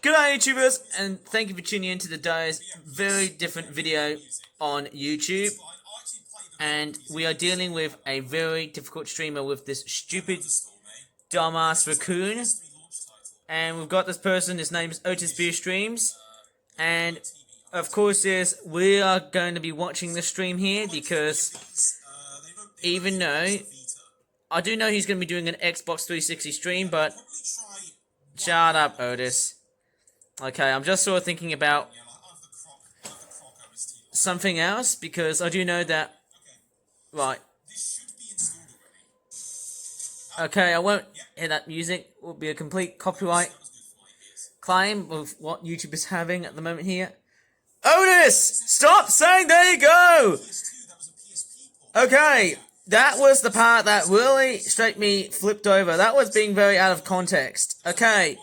Good day, YouTubers, and thank you for tuning in to today's very different video on YouTube. And we are dealing with a very difficult streamer with this stupid, dumbass raccoon. And we've got this person, his name is Otis Streams. And of course, we are going to be watching the stream here because even though I do know he's going to be doing an Xbox 360 stream, but shut up, Otis. Okay, I'm just sort of thinking about something else because I do know that. Right. Okay, I won't hear that music. It will be a complete copyright claim of what YouTube is having at the moment here. Otis! Stop saying there you go! Okay, that was the part that really straight me flipped over. That was being very out of context. Okay.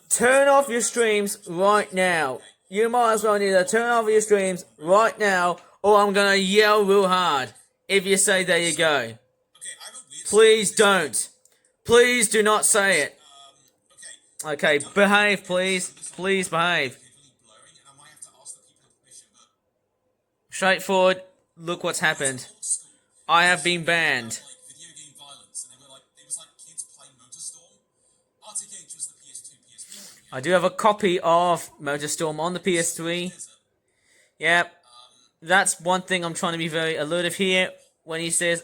Turn off your streams right now. You might as well need to turn off your streams right now, or I'm gonna yell real hard if you say there you go. Please don't. Please do not say it. Okay, behave, please. Please behave. Straightforward, look what's happened. I have been banned. I do have a copy of MotorStorm on the PS3. Yep. That's one thing I'm trying to be very alert of here. When he says,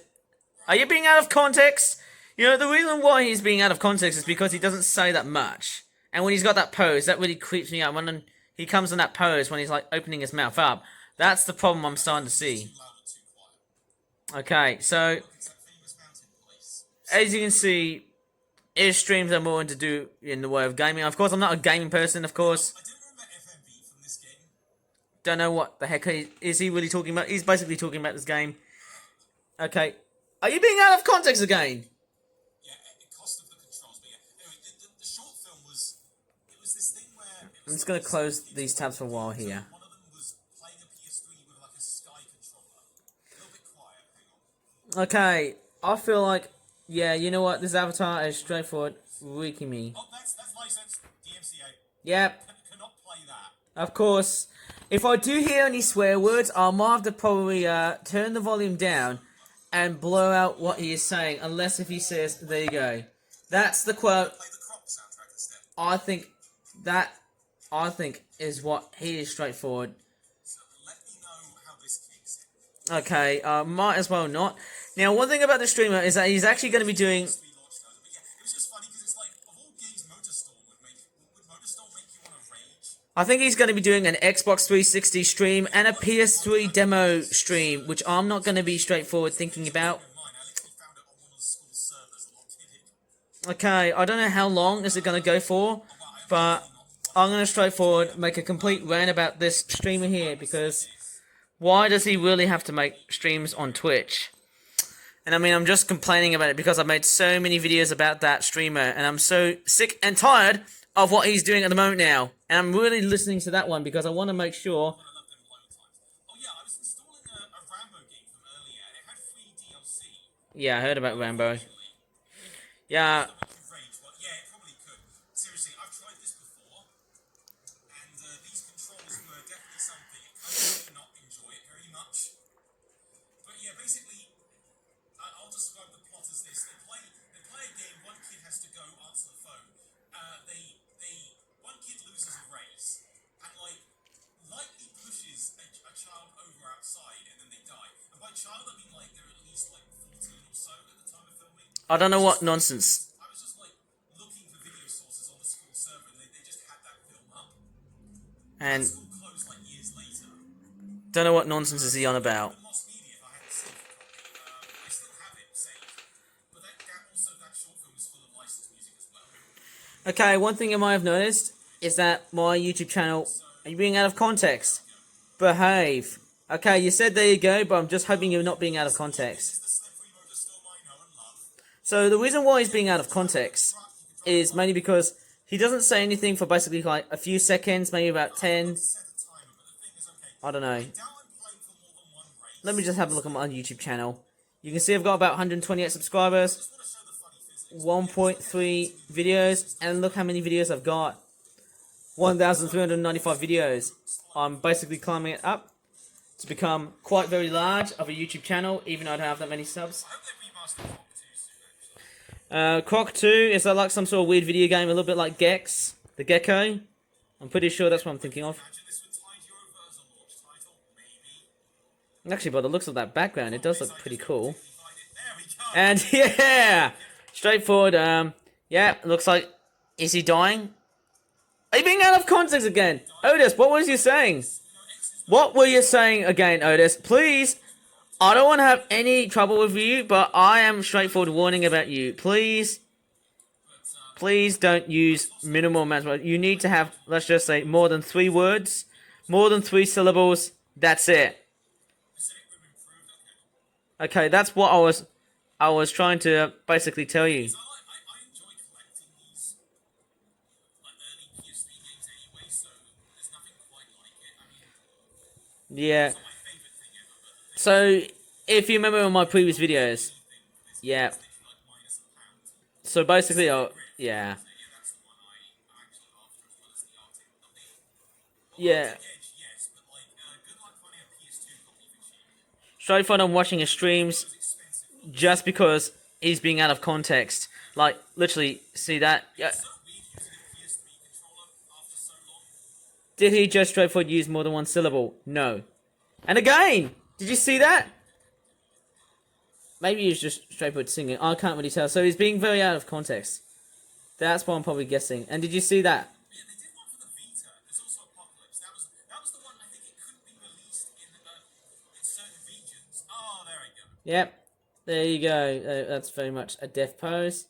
are you being out of context? You know, the reason why he's being out of context is because he doesn't say that much. And when he's got that pose, that really creeps me out. When he comes in that pose, when he's like opening his mouth up. That's the problem I'm starting to see. Okay, so as you can see, his streams are more to do in the way of gaming. Of course, I'm not a gaming person, of course. Don't know what the heck is he really talking about. He's basically talking about this game. Okay. Are you being out of context again? Yeah, it cost of the controls, but yeah. Anyway, the short film was, it was this thing where... I'm just going to close these tabs for a while here. One of them was playing a PS3 with like a Sky controller. A little bit quiet, hang on. Okay, I feel like, yeah, you know what? This avatar is straightforward, reeking me. Oh, that's licensed. DMCA. Yep. Cannot play that. Of course. If I do hear any swear words, I might have to probably turn the volume down and blow out what he is saying, unless if he says, there you go. That's the quote. Play the Crop soundtrack instead. I think is what he is straightforward. So let me know how this kicks in. Okay, might as well not. Now, one thing about the streamer is that he's actually going to be doing... It was just funny because it's like, of all games MotorStorm would MotorStorm make you want to rage? I think he's going to be doing an Xbox 360 stream and a PS3 demo stream, which I'm not going to be straightforward thinking about. Okay, I don't know how long is it going to go for, but I'm going to straightforward make a complete rant about this streamer here, because why does he really have to make streams on Twitch? And I mean, I'm just complaining about it because I've made so many videos about that streamer, and I'm so sick and tired of what he's doing at the moment now. And I'm really listening to that one because I want to make sure... Oh yeah, I was installing a Rambo game from earlier, and it had free DLC. Yeah, I heard about Rambo. Yeah. Yeah, it probably could. Seriously, I've tried this before, and these controls were definitely something. It kind of did not enjoy it very much. But yeah, basically, I'll describe the plot as this. They play a game, one kid has to go answer the phone. One kid loses a race, and like, lightly pushes a child over outside, and then they die. And by child, I mean like, they're at least like 14 or so at the time of filming. I don't know what nonsense. I was just like looking for video sources on the school server, and they just had that film up. And School closed like years later. don't know what nonsense is he on about. Lost media if I had saved a copy. I still have it saved, but that short film is full of licensed music as well. Okay, one thing you might have noticed is that my YouTube channel, are you being out of context? Behave. Okay, you said there you go, but I'm just hoping you're not being out of context. So the reason why he's being out of context is mainly because he doesn't say anything for basically like a few seconds, maybe about 10. I don't know. Let me just have a look at my YouTube channel. You can see I've got about 128 subscribers. 1.3 videos, and look how many videos I've got. 1,395 videos. I'm basically climbing it up to become quite very large of a YouTube channel, even though I don't have that many subs. I hope they remaster Croc 2 soon, actually. Croc 2, is that like some sort of weird video game, a little bit like Gex, the gecko? I'm pretty sure that's what I'm thinking of. Imagine this would tide you over as a launch title, maybe. Actually, by the looks of that background, it does look pretty cool. There we go. And yeah, straightforward. Yeah, looks like, is he dying? Are you being out of context again? Otis, what was you saying? What were you saying again, Otis? Please, I don't want to have any trouble with you, but I am straightforward warning about you. Please don't use minimal amounts. You need to have, let's just say, more than 3 words, more than 3 syllables. That's it. Okay, that's what I was trying to basically tell you. I enjoy collecting these early PS3 games anyway, so there's nothing quite like it. I mean, Yeah. it's not my favourite thing ever, but So, if you remember on my previous videos, yeah. it's like minus £1. So basically, yeah. So yeah, that's the one I'm actually after, as well as the Arctic copy. Yeah. Edge, yes, but like, good luck finding a PS2 copy for cheap. Straightforward, I'm watching his streams It's expensive. just because he's being out of context. Like, literally, see that? Yeah. So weird using a PS3 controller after so long. Did he just straightforward use more than 1 syllable? No. And again, did you see that? Maybe he's just straightforward singing. I can't really tell. So he's being very out of context. That's what I'm probably guessing. And did you see that? Yeah, they did one for the Vita. There's also Apocalypse. That was the one. I think it couldn't be released in certain regions. Oh, there we go. Yep. There you go. That's very much a death pose.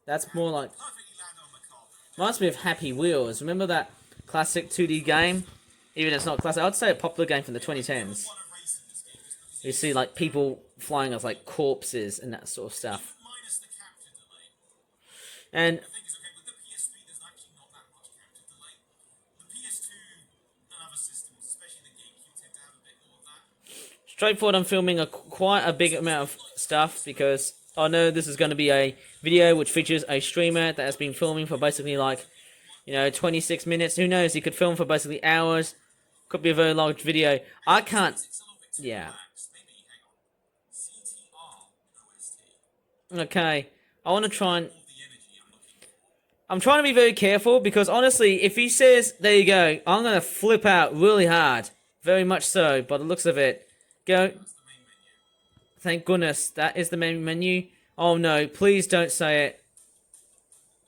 That's more like... Perfectly landed on the carpet. Reminds me of Happy Wheels. Remember that classic 2D game? Even if it's not classic, I'd say a popular game from the 2010s. Want to race in this game just because You see like people flying as like corpses and that sort of stuff. minus the capture delay. And The thing is, okay, with the PS3, there's actually not that much capture delay. The PS2 and other systems, especially the GameCube, tend to have a bit more of that. straightforward, I'm filming quite a big amount of stuff because I know this is going to be a video which features a streamer that has been filming for basically like, 26 minutes. Who knows? He could film for basically hours. Could be a very large video. I can't. It's a little bit too Yeah. relaxed. Maybe, hang on. CTR OST. Okay. I want to try and. All the energy I'm looking for. I'm trying to be very careful because honestly, if he says, there you go, I'm going to flip out really hard. Very much so, by the looks of it. Go. That's the main menu. Thank goodness, that is the main menu. Oh no, please don't say it.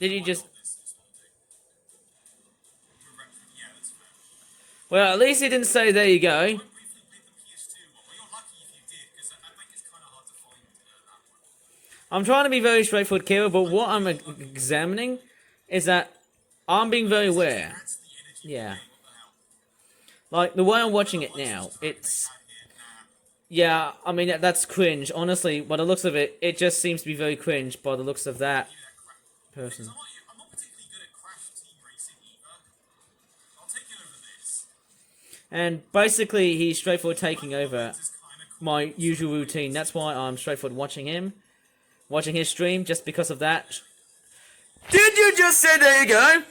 Did you just... This will do. Yeah, that's fair. Well, at least he didn't say, there you go. I briefly played the PS2 one. Well, you're lucky if you did, because I think it's kind of hard to find that one. I'm trying to be very straightforward, Kira, but what I'm examining is that I'm being very aware. That's the energy. Yeah. What the hell? Like, the way I'm watching it now, it's... Yeah, I mean, that's cringe. Honestly, by the looks of it, it just seems to be very cringe by the looks of that person. I'm not particularly good at Crash Team Racing either. I'll take it over this. And basically, he's straightforward taking over This is kind of cool. my usual routine. That's why I'm straightforward watching him. Watching his stream, just because of that. Did you just say, there you go?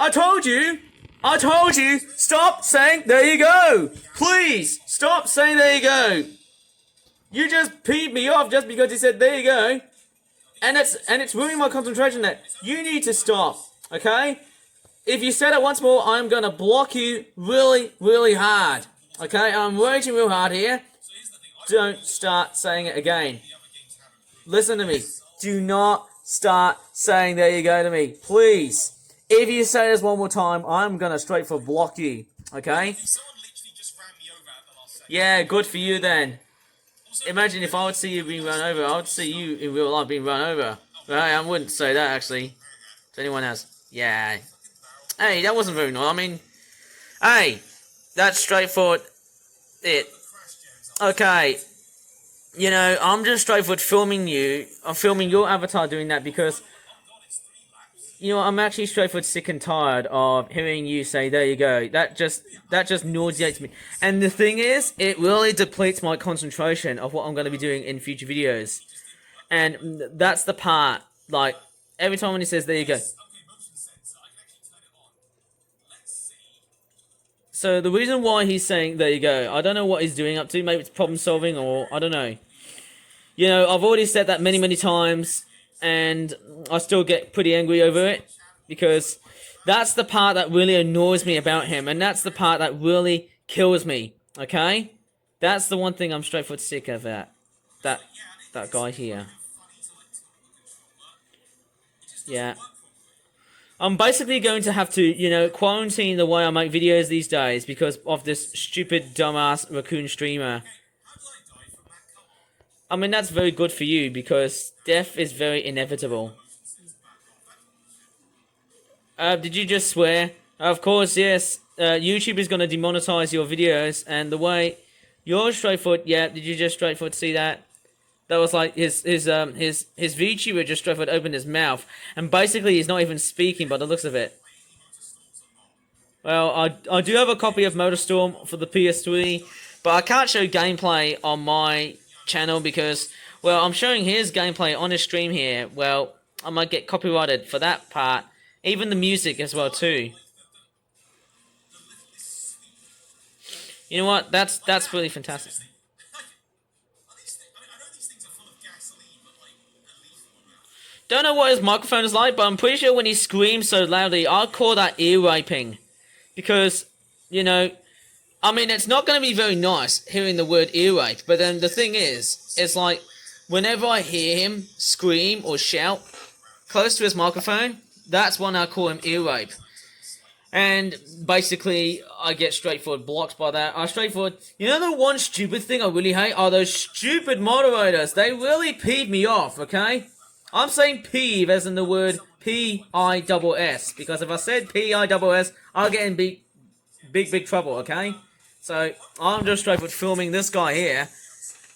I told you! I told you! Stop saying, there you go! Please! Stop saying, there you go! You just peed me off just because you said, there you go. And it's ruining my concentration there. You need to stop, okay? If you said it once more, I'm gonna block you really, really hard. Okay? I'm raging real hard here. So here's the thing. Don't start saying it again. The other games haven't played. Listen to me. Do not start saying there you go to me. Please. If you say this one more time, I'm gonna straight for block you. Okay? Someone literally just ran me over at the last second. Yeah, good for you then. Also, Imagine if I would see you being run over, I would see you in real life being run over. Right? I wouldn't say that actually. To anyone else. Yeah. Hey, that wasn't very nice. I mean, hey, that's straightforward. It. Crash jams. Okay. I'm just straightforward filming you. I'm filming your avatar doing that because, Oh god, it's 3 laps. I'm actually straightforward sick and tired of hearing you say, there you go. That just nauseates me. And the thing is, it really depletes my concentration of what I'm going to be doing in future videos. And that's the part, like, every time when he says, there you go. Okay, motion sensor. I can actually turn it on. Let's see. So the reason why he's saying, there you go, I don't know what he's doing up to. Maybe it's problem solving or I don't know. You know, I've already said that many, many times, and I still get pretty angry over it, because that's the part that really annoys me about him, and that's the part that really kills me, okay? That's the one thing I'm straightforward sick of that guy here. Yeah. I'm basically going to have to, you know, quarantine the way I make videos these days because of this stupid, dumbass raccoon streamer. I mean, that's very good for you because death is very inevitable. Did you just swear? Of course, yes. YouTube is going to demonetize your videos, and the way you're straightforward, yeah, did you just straightforward see that? That was like his VTuber just straightforward opened his mouth, and basically he's not even speaking by the looks of it. Well, I do have a copy of MotorStorm for the PS3, but I can't show gameplay on my channel because, well, I'm showing his gameplay on his stream here. Well, I might get copyrighted for that part, even the music as well too. You know what? That's really fantastic. Don't know what his microphone is like, but I'm pretty sure when he screams so loudly, I'll call that ear raping. Because, you know, I mean, it's not going to be very nice hearing the word ear rape, but then the thing is, it's like, whenever I hear him scream or shout close to his microphone, that's when I call him ear rape. And basically, I get straightforward blocked by that. You know the one stupid thing I really hate are those stupid moderators. They really peeve me off, okay? I'm saying peeve as in the word P-I-S-S, because if I said P-I-S-S, I'll get in big trouble, okay? So, I'm just straightforward filming this guy here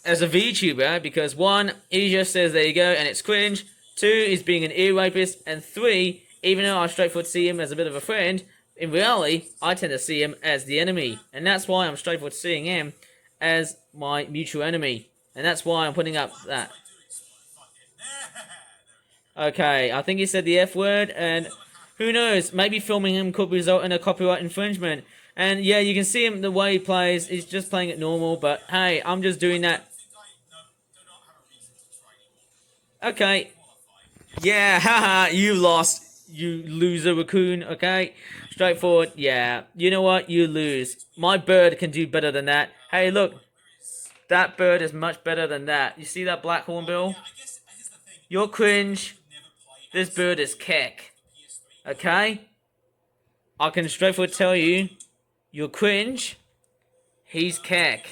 as a VTuber, because one, he just says there you go, and it's cringe. Two, he's being an ear rapist. And three, even though I straightforward see him as a bit of a friend, in reality, I tend to see him as the enemy. And that's why I'm straightforward seeing him as my mutual enemy. And that's why I'm putting up that. Okay, I think he said the F word, and who knows, maybe filming him could result in a copyright infringement. And yeah, you can see him the way he plays, he's just playing it normal, but hey, I'm just doing that. Okay. Yeah, haha, you lost, you loser raccoon, okay? Straightforward, yeah. You know what, you lose. My bird can do better than that. Hey, look, that bird is much better than that. You see that black hornbill? You're cringe. This bird is keck. Okay? I can straightforward tell you, you're cringe. He's keck.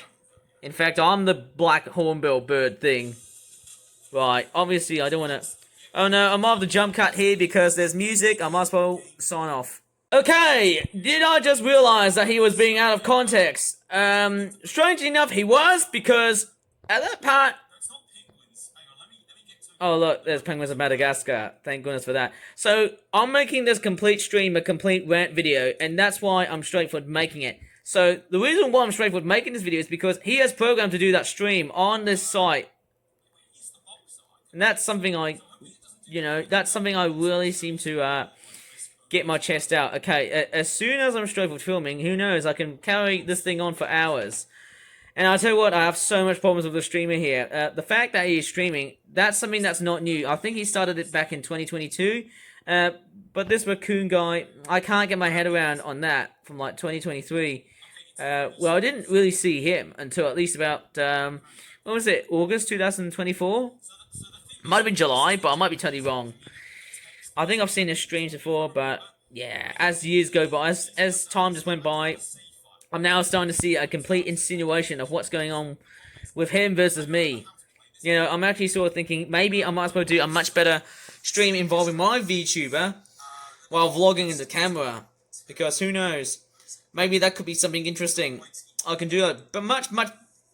In fact, I'm the black hornbill bird thing. Right, obviously I don't want to... Oh no, I'm off the jump cut here because there's music. I might as well sign off. Okay, did I just realize that he was being out of context? Strangely enough, he was, because at that part... Oh look, there's penguins of Madagascar. Thank goodness for that. So, I'm making this complete stream a complete rant video, and that's why I'm straightforward making it. So, the reason why I'm straightforward making this video is because he has programmed to do that stream on this site. And that's something that's something I really seem to get my chest out. Okay, as soon as I'm straightforward filming, who knows, I can carry this thing on for hours. And I'll tell you what, I have so much problems with the streamer here. The fact that he's streaming, that's something that's not new. I think he started it back in 2022. But this raccoon guy, I can't get my head around on that from like 2023. Well, I didn't really see him until at least about, when was it, August 2024? Might have been July, but I might be totally wrong. I think I've seen his streams before, but yeah, as years go by, as time just went by, I'm now starting to see a complete insinuation of what's going on with him versus me. You know, I'm actually sort of thinking maybe I might as well do a much better stream involving my VTuber while vlogging in the camera. Because who knows, maybe that could be something interesting. I can do it, but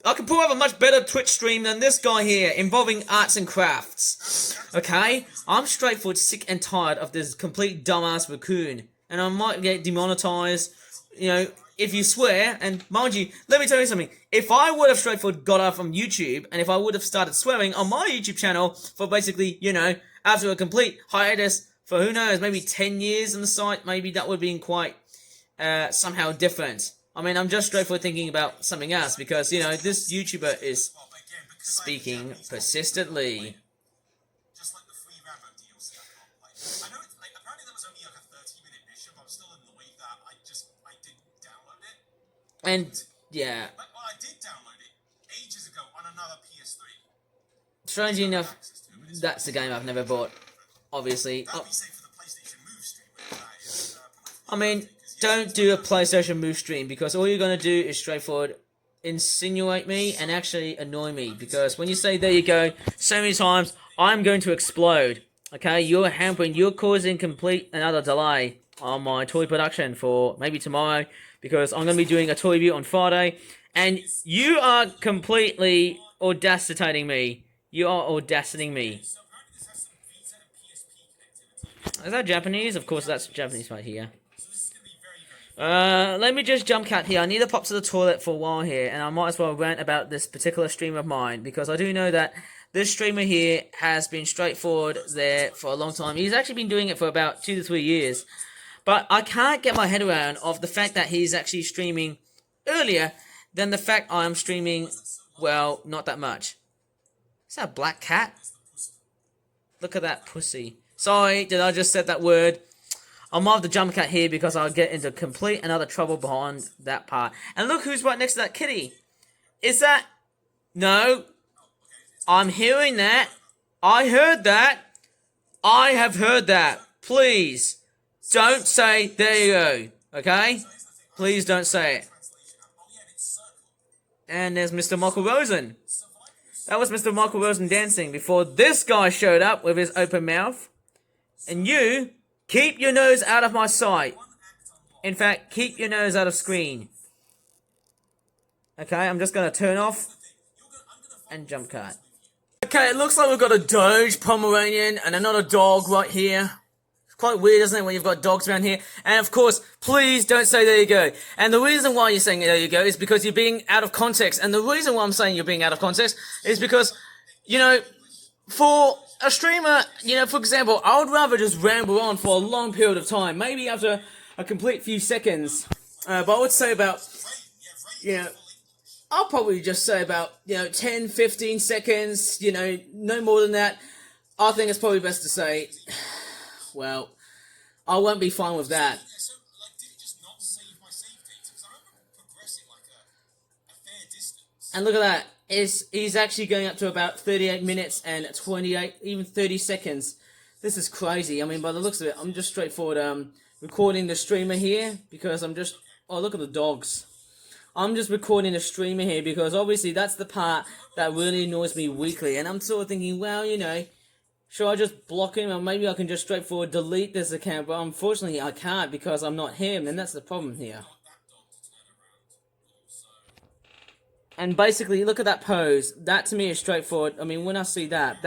I can pull off a much better Twitch stream than this guy here, involving arts and crafts. Okay? I'm straightforward sick and tired of this complete dumbass raccoon. And I might get demonetized, you know, if you swear, and mind you, let me tell you something. If I would have straightforward got off from YouTube, and if I would have started swearing on my YouTube channel for basically, you know, after a complete hiatus for who knows, maybe 10 years on the site, maybe that would have been quite somehow different. I mean, I'm just straightforward thinking about something else because, you know, this YouTuber is speaking persistently. Just like the free Rambo DLC, I can't play. I know it's like, apparently there was only like a 30-minute mission, but I'm still annoyed that I didn't download it. And yeah, well, I did download it ages ago on another PS3. Strangely enough, that's a game I've never bought. Obviously, That'd be safe for the PlayStation Move stream. That is, I mean, don't do a PlayStation Move stream because all you're gonna do is straightforward insinuate me and actually annoy me because when you say there you go so many times, I'm going to explode. Okay, you're hampering, you're causing complete another delay on my toy production for maybe tomorrow because I'm going to be doing a toy review on Friday and you are completely audacitating me. You are audaciting me. Is that Japanese? Of course that's Japanese right here. Let me just jump cut here. I need to pop to the toilet for a while here, and I might as well rant about this particular stream of mine, because I do know that this streamer here has been straightforward there for a long time. He's actually been doing it for about 2 to 3 years, but I can't get my head around of the fact that he's actually streaming earlier than the fact I'm streaming, well, not that much. Is that a black cat? Look at that pussy. Sorry, did I just say that word? I might have to jump cut here because I'll get into complete another trouble behind that part. And look who's right next to that kitty. Is that... No. I'm hearing that. I heard that. I have heard that. Please. Don't say, there you go. Okay? Please don't say it. And there's Mr. Michael Rosen. That was Mr. Michael Rosen dancing before this guy showed up with his open mouth. And you... keep your nose out of my sight. In fact, keep your nose out of screen. Okay, I'm just going to turn off and jump cut. Okay, it looks like we've got a Doge Pomeranian and another dog right here. It's quite weird, isn't it, when you've got dogs around here? And of course, please don't say there you go. And the reason why you're saying there you go is because you're being out of context. And the reason why I'm saying you're being out of context is because, you know, for a streamer, you know, for example, I would rather just ramble on for a long period of time, maybe after a complete few seconds, but I would say about, you know, I'll probably just say about, you know, 10, 15 seconds, you know, no more than that. I think it's probably best to say, well, I won't be fine with that. so, like, did it just not save my save data? Because I remember progressing, like, a fair distance. And look at that. He's actually going up to about 38 minutes and 28, even 30 seconds. This is crazy. I mean, by the looks of it, I'm just straightforward recording the streamer here because I'm just... Oh, look at the dogs. I'm just recording the streamer here because obviously that's the part that really annoys me weekly. And I'm sort of thinking, well, you know, should I just block him or maybe I can just straightforward delete this account? But unfortunately I can't because I'm not him, and that's the problem here. And basically, look at that pose. That to me is straightforward. I mean, when I see that,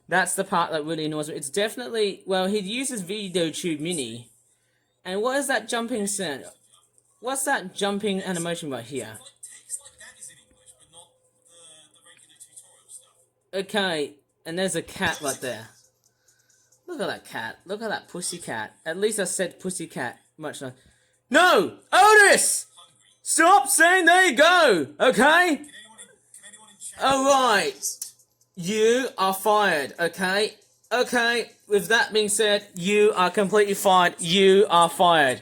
that's the part that really annoys me. It's definitely, well, he uses VideoTube Mini. And what is that jumping sound? What's that jumping animation right here? Text like that is in English, but not the regular tutorial stuff. Okay, and there's a cat right there. Look at that cat. Look at that pussy cat. At least I said pussy cat. Much nice. No! Otis! Stop saying there you go! Okay? Can anyone in chat? Alright. You are fired, okay? Okay, with that being said, you are completely fired. You are fired.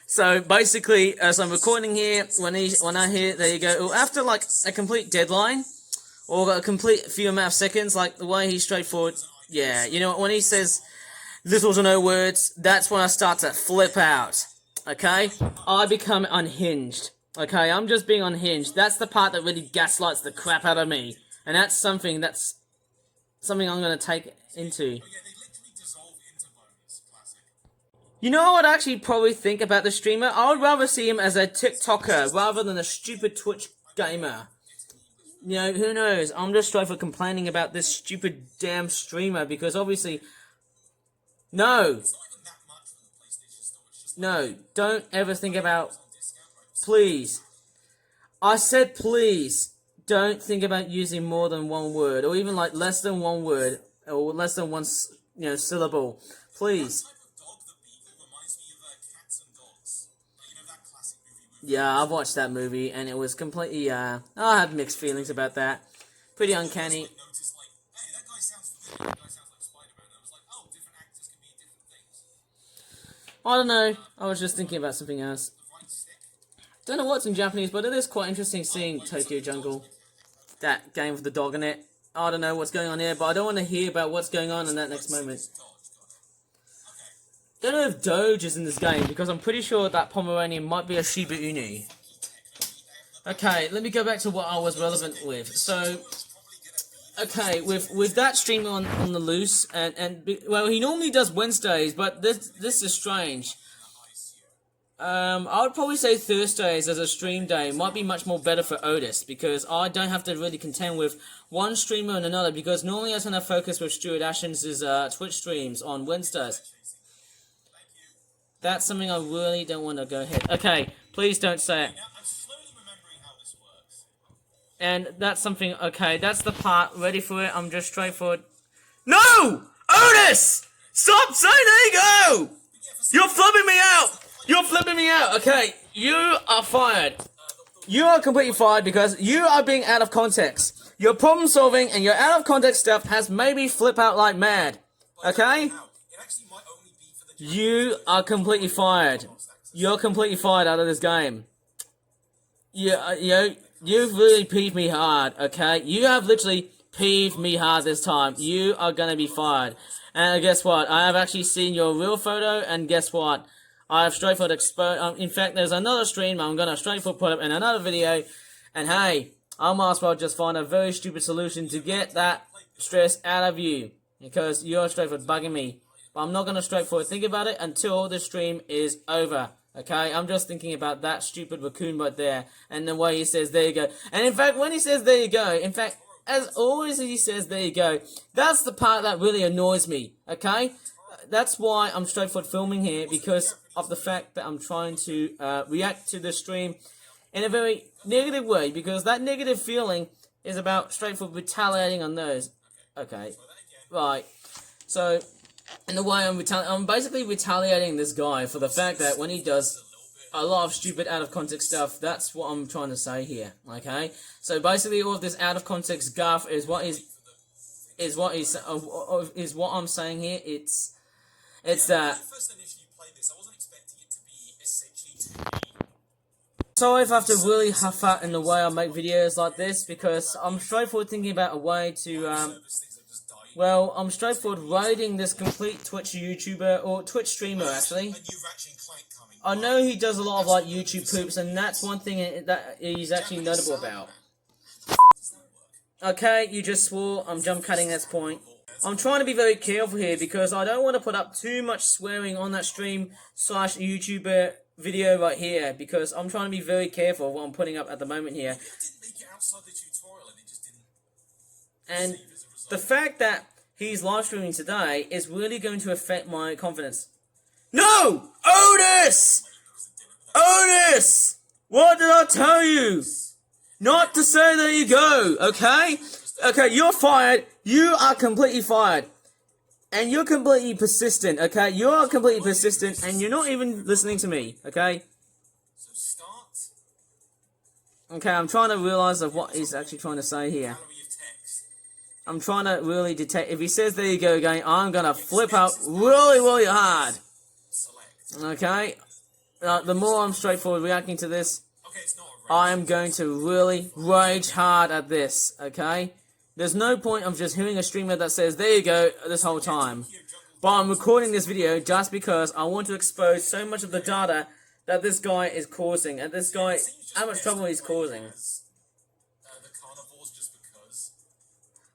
So basically, as I'm recording here, when I hear, there you go, after like a complete deadline, or a complete few amount of seconds, like the way he's straightforward, yeah, you know, when he says little to no words, that's when I start to flip out, okay? I become unhinged, okay? I'm just being unhinged. That's the part that really gaslights the crap out of me, and that's something I'm going to take into. You know what I actually probably think about the streamer? I would rather see him as a TikToker rather than a stupid Twitch gamer. You know, who knows? I'm just straight for complaining about this stupid damn streamer because obviously... No! No, don't ever think about... Please. I said please. Don't think about using more than one word, or even like less than one word, or less than one syllable. Please. Type of dog, the beagle, reminds me of Cats and Dogs. Like, you know that classic movie with... Yeah, I watched that movie, and it was completely, I had mixed feelings about that. Pretty uncanny. Like, noticed, like, hey, that guy sounds familiar, that guy sounds like Spider-Man. And I was like, oh, different actors can mean different things. I don't know, I was just thinking about something else. The right stick. Don't know what's in Japanese, but it is quite interesting seeing Tokyo Jungle. That game with the dog in it. I don't know what's going on here, but I don't want to hear about what's going on in that next moment. Don't know if Doge is in this game, because I'm pretty sure that Pomeranian might be a Shiba Inu. Okay, let me go back to what I was relevant with. So, okay, with that streamer on the loose, well, he normally does Wednesdays, but this is strange. I would probably say Thursdays as a stream day might be much more better for Otis, because I don't have to really contend with one streamer and another, because normally I tend to focus with Stuart Ashens' Twitch streams on Wednesdays. That's something I really don't want to go ahead. Okay, please don't say it. Now, I'm slowly remembering how this works. And that's something, okay, that's the part, ready for it, I'm just straightforward. No! Otis! Stop saying, there you go! You're flipping me out! You're flipping me out, okay, you are fired. You are completely fired because you are being out of context. Your problem solving and your out of context stuff has made me flip out like mad, okay? It actually might only be for the... You are completely fired. You're completely fired out of this game. You've really peeved me hard, okay? You have literally peeved me hard this time. You are gonna be fired. And guess what? I have actually seen your real photo, and guess what? I have straightforward exposed. In fact, there's another stream I'm gonna straightforward put up in another video. And hey, I might as well just find a very stupid solution to get that stress out of you, because you're straightforward bugging me. But I'm not gonna straightforward think about it until the stream is over. Okay, I'm just thinking about that stupid raccoon right there, and the way he says, there you go. And in fact, when he says, there you go, in fact, as always he says, there you go, that's the part that really annoys me, okay? That's why I'm straightforward filming here, because of the fact that I'm trying to react to the stream in a very negative way, because that negative feeling is about straightforward retaliating on those. Okay, right, so... in the way I'm basically retaliating this guy for the fact that when he does a lot of stupid out of context stuff, that's what I'm trying to say here, okay? So basically all of this out of context guff is what I'm saying here. It's that. First initially played this, I wasn't expecting it to be essentially... Sorry if I have to really huff out in the way I make videos like this, because I'm straightforward thinking about a way to well, I'm straightforward raiding this complete Twitch YouTuber, or Twitch streamer actually. I know he does a lot of like YouTube poops, and that's one thing that he's actually notable about. Okay, you just swore, I'm jump cutting this point. I'm trying to be very careful here, because I don't want to put up too much swearing on that stream / YouTuber video right here, because I'm trying to be very careful of what I'm putting up at the moment here. And the fact that he's live streaming today is really going to affect my confidence. No! Otis! Otis! What did I tell you? Not to say there you go, okay? Okay, you're fired. You are completely fired. And you're completely persistent, okay? You're completely persistent, and you're not even listening to me, okay? Okay, I'm trying to realize of what he's actually trying to say here. I'm trying to really detect. If he says there you go again, I'm gonna flip out really, really hard. Okay? The more I'm straightforward reacting to this, I'm going to really rage hard at this, okay? There's no point of just hearing a streamer that says, there you go, this whole time. But I'm recording this video just because I want to expose so much of the data that this guy is causing, and this guy, how much trouble he's causing.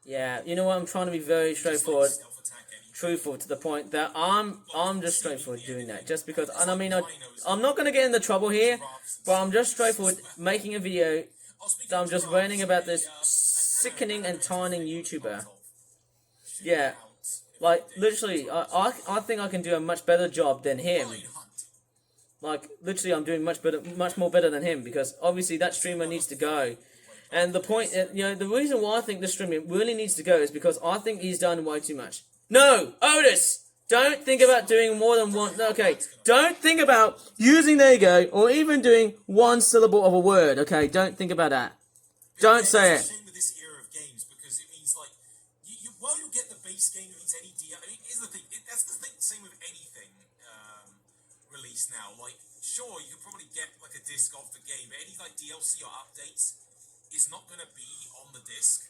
Yeah, you know what, I'm trying to be very straightforward, truthful to the point that I'm just straightforward doing that, just because, and I mean, I'm not going to get into trouble here, but I'm just straightforward making a video that I'm just ranting about this sickening and tiring YouTuber. Yeah, like, literally, I think I can do a much better job than him. Like, literally, I'm doing much more better than him, because obviously that streamer needs to go. And the point, the reason why I think this streamer really needs to go is because I think he's done way too much. No, Otis! Don't think about doing more than one. Okay, don't think about using there you go, or even doing one syllable of a word. Okay, don't think about that. Don't say it. It's a shame with this era of games because it means like while you get the base game, it means any I mean, here's the thing. That's the thing. Same with anything released now. Like, sure, you could probably get like a disc of the game, but any like DLC or updates is not going to be on the disc.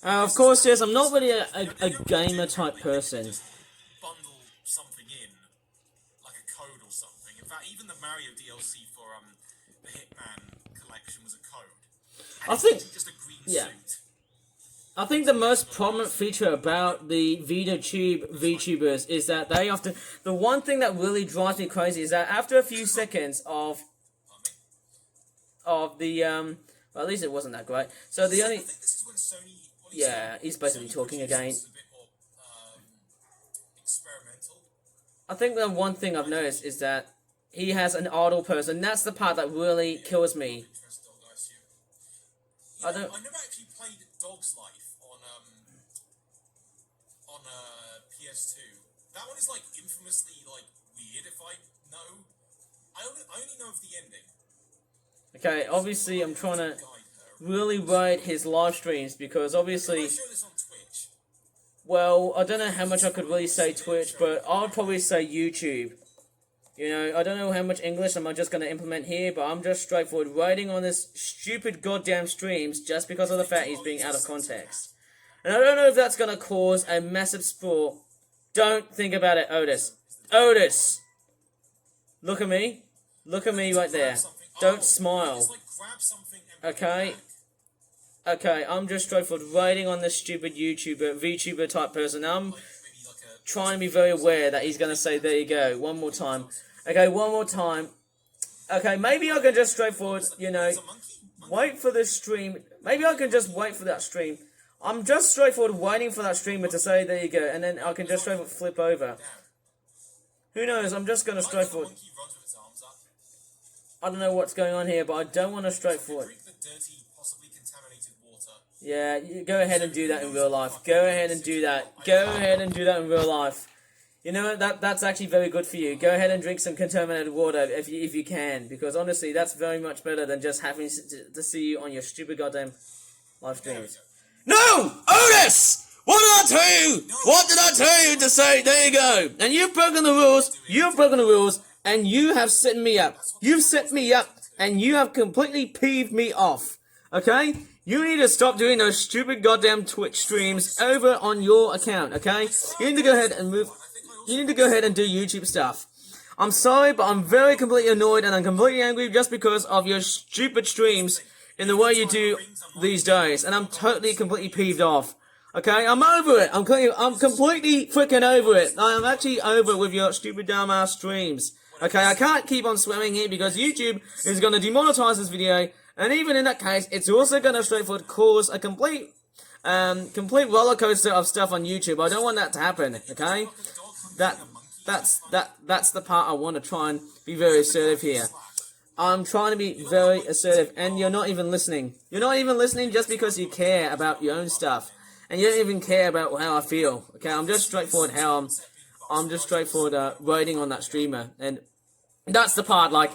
Of course, yes, I'm not really a gamer type person. Bundle something in, like a code or something. In fact, even the Mario DLC for the Hitman collection was a code. And I think, just a green yeah. suit. I think the most prominent feature about the VTubers is that they often, the one thing that really drives me crazy is that after a few seconds of the well, at least it wasn't that great. So the only, I think this is when Sony. yeah, he's basically talking again. A bit more, experimental. I think the one thing I've noticed is that he has an idle person. That's the part that really kills me. I never actually played Dog's Life on PS2. That one is like infamously like weird. If I know, I only know of the ending. Okay, obviously I'm trying to really rate his live streams because obviously, Show this on Twitch. well, I don't know how much I could really say Twitch, but I would probably say YouTube. You know, I don't know how much English I'm just going to implement here, but I'm just straightforward writing on this stupid goddamn streams just because of the fact he's being out of context. And I don't know if that's going to cause a massive sport. Don't think about it, Otis. Otis! Look at me. Look at me right there. Don't smile. Okay? Okay, I'm just straightforward writing on this stupid VTuber type person. I'm trying to be very aware that he's going to say, there you go, one more time. Okay, one more time. Okay, maybe I can just straightforward, you know, wait for this stream. Maybe I can just wait for that stream. I'm just straightforward waiting for that streamer to say, there you go, and then I can just straightforward flip over. Who knows, I'm just going to straightforward. I don't know what's going on here, but I don't want to straightforward. Yeah, you go ahead and do that in real life. Go ahead and do that. Go ahead and do that in real life. You know, that's actually very good for you. Go ahead and drink some contaminated water if you can, because honestly, that's very much better than just having to see you on your stupid goddamn live streams. No! Otis! What did I tell you? What did I tell you to say? There you go. And you've broken the rules. You've broken the rules, and you have set me up. You've set me up, and you have completely peeved me off. Okay? You need to stop doing those stupid goddamn Twitch streams over on your account, okay? You need to go ahead and move. You need to go ahead and do YouTube stuff. I'm sorry, but I'm very completely annoyed and I'm completely angry just because of your stupid streams in the way you do these days. And I'm totally, completely peeved off. Okay? I'm over it. I'm completely freaking over it. I'm actually over it with your stupid dumbass streams. Okay? I can't keep on swearing here because YouTube is going to demonetize this video. And even in that case, it's also going to straightforward cause a complete roller coaster of stuff on YouTube. I don't want that to happen, okay? That's the part I want to try and be very assertive here. I'm trying to be very assertive, and you're not even listening. You're not even listening just because you care about your own stuff, and you don't even care about how I feel. Okay, I'm just straightforward writing on that streamer, and that's the part, like,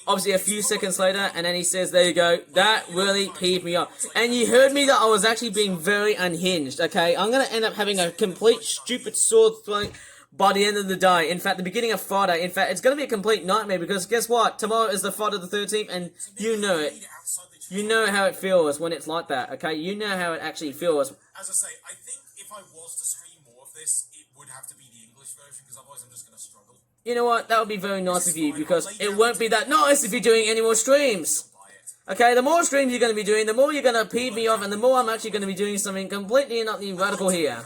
obviously a few seconds later, and then he says, there you go, that really peeved me off. And you heard me that I was actually being very unhinged, okay? I'm going to end up having a complete stupid sore throat by the end of the day. In fact, the beginning of Friday, in fact, it's going to be a complete nightmare, because guess what? Tomorrow is the Friday the 13th, and you know it. You know how it feels when it's like that, okay? You know how it actually feels. As I say, I think if I was to stream more of this, it would have to be the English version, because otherwise I'm just going to struggle. You know what? That would be very nice of you, because it won't be that nice if you're doing any more streams. Okay, the more streams you're going to be doing, the more you're going to peeve me off, and the more I'm actually going to be doing something completely and utterly radical here.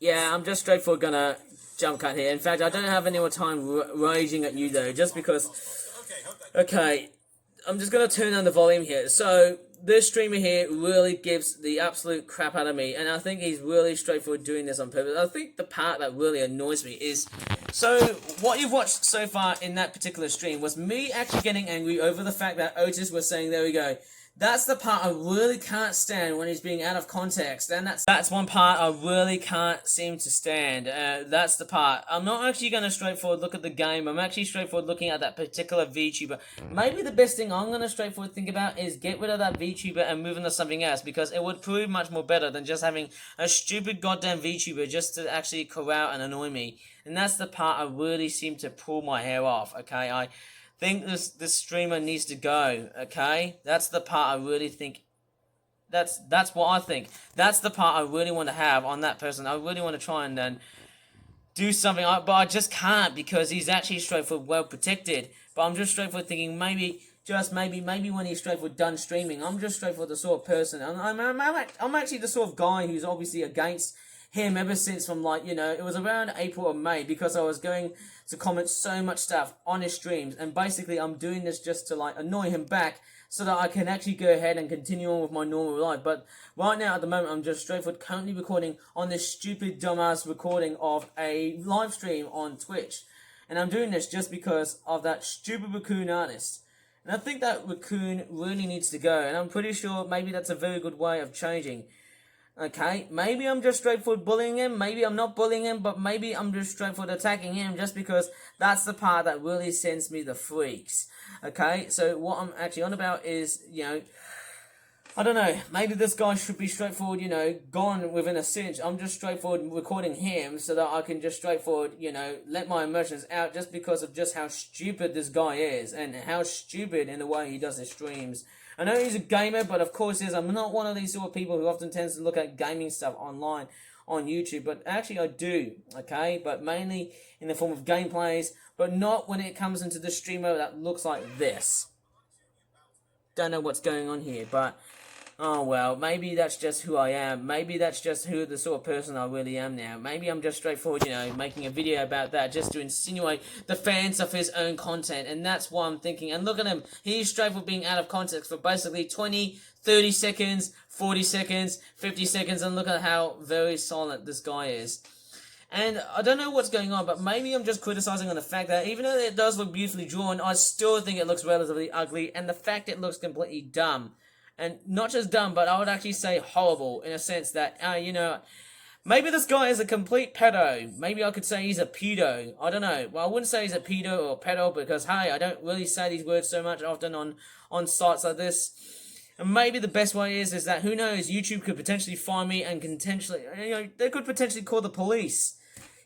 Yeah, I'm just straightforward going to jump cut here. In fact, I don't have any more time raging at you, though, just because... Okay, I'm just going to turn down the volume here. So, this streamer here really gives the absolute crap out of me, and I think he's really straightforward doing this on purpose. I think the part that really annoys me is, so what you've watched so far in that particular stream was me actually getting angry over the fact that Otis was saying, there we go, That's the part I really can't stand when he's being out of context, and that's one part I really can't seem to stand. That's the part. I'm not actually going to straightforward look at the game. I'm actually straightforward looking at that particular VTuber. Maybe the best thing I'm going to straightforward think about is get rid of that VTuber and move into something else, because it would prove much more better than just having a stupid goddamn VTuber just to actually corral and annoy me. And that's the part I really seem to pull my hair off. Okay, I think this streamer needs to go. Okay, that's the part I really think. That's what I think. That's the part I really want to have on that person. I really want to try and then do something, but I just can't, because he's actually straightforward, well protected. But I'm just straightforward thinking maybe. Just maybe when he's straightforward done streaming, I'm just straightforward the sort of person. I'm actually the sort of guy who's obviously against him ever since from, like, you know, it was around April or May, because I was going to comment so much stuff on his streams, and basically I'm doing this just to, like, annoy him back so that I can actually go ahead and continue on with my normal life. But right now, at the moment, I'm just straightforward currently recording on this stupid dumbass recording of a live stream on Twitch, and I'm doing this just because of that stupid raccoon artist. And I think that raccoon really needs to go, and I'm pretty sure maybe that's a very good way of changing. Okay, maybe I'm just straightforward bullying him, maybe I'm not bullying him, but maybe I'm just straightforward attacking him just because that's the part that really sends me the freaks. Okay, so what I'm actually on about is, you know, I don't know, maybe this guy should be straightforward, you know, gone within a cinch. I'm just straightforward recording him so that I can just straightforward, you know, let my emotions out just because of just how stupid this guy is and how stupid in the way he does his streams. I know he's a gamer, but of course I'm not one of these sort of people who often tends to look at gaming stuff online on YouTube, but actually I do, okay, but mainly in the form of gameplays, but not when it comes into the streamer that looks like this. Don't know what's going on here, but oh well, maybe that's just who I am. Maybe that's just who the sort of person I really am now. Maybe I'm just straightforward, you know, making a video about that just to insinuate the fans of his own content. And that's why I'm thinking. And look at him. He's straightforward being out of context for basically 20, 30 seconds, 40 seconds, 50 seconds. And look at how very silent this guy is. And I don't know what's going on, but maybe I'm just criticizing on the fact that even though it does look beautifully drawn, I still think it looks relatively ugly. And the fact it looks completely dumb. And not just dumb, but I would actually say horrible, in a sense that, you know, maybe this guy is a complete pedo. Maybe I could say he's a pedo. I don't know. Well, I wouldn't say he's a pedo or pedo because, hey, I don't really say these words so much often on sites like this. And maybe the best way is that, who knows, YouTube could potentially find me and potentially, you know, they could potentially call the police.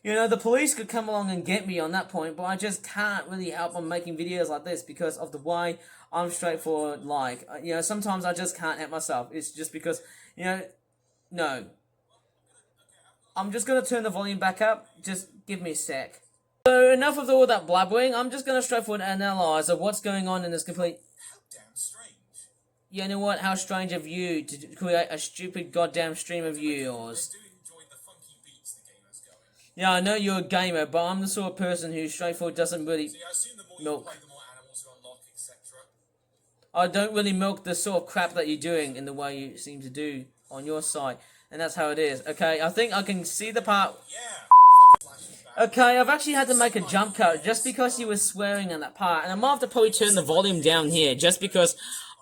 You know, the police could come along and get me on that point, but I just can't really help on making videos like this because of the way I'm straightforward. Like, you know, sometimes I just can't help myself. It's just because, you know, no. I'm just going to turn the volume back up. Just give me a sec. So, enough of all that blabbering. I'm just going to straightforward analyze of what's going on in this complete... How damn strange. You know what? How strange of you to create a stupid goddamn stream of yours. Yeah, I know you're a gamer, but I'm the sort of person who straightforward doesn't really milk. I don't really milk the sort of crap that you're doing in the way you seem to do on your side. And that's how it is. Okay, I think I can see the part... Okay, I've actually had to make a jump cut just because you were swearing in that part. And I might have to probably turn the volume down here just because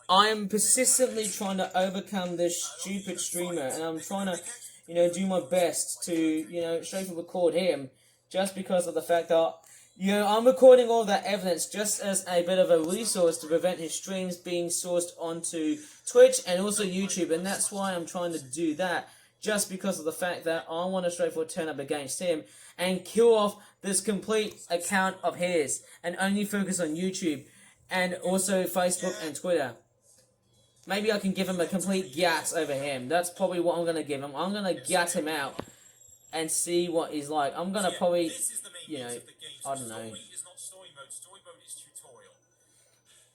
I am persistently trying to overcome this stupid streamer. And I'm trying to, you know, do my best to, you know, straightforward record him just because of the fact that, you know, I'm recording all that evidence just as a bit of a resource to prevent his streams being sourced onto Twitch and also YouTube. And that's why I'm trying to do that, just because of the fact that I want to straightforward turn up against him and kill off this complete account of his and only focus on YouTube and also Facebook and Twitter. Maybe I can give him a complete gas over him. That's probably what I'm going to give him. I'm going to gas him out and see what he's like. I'm going to probably, you know, I don't know.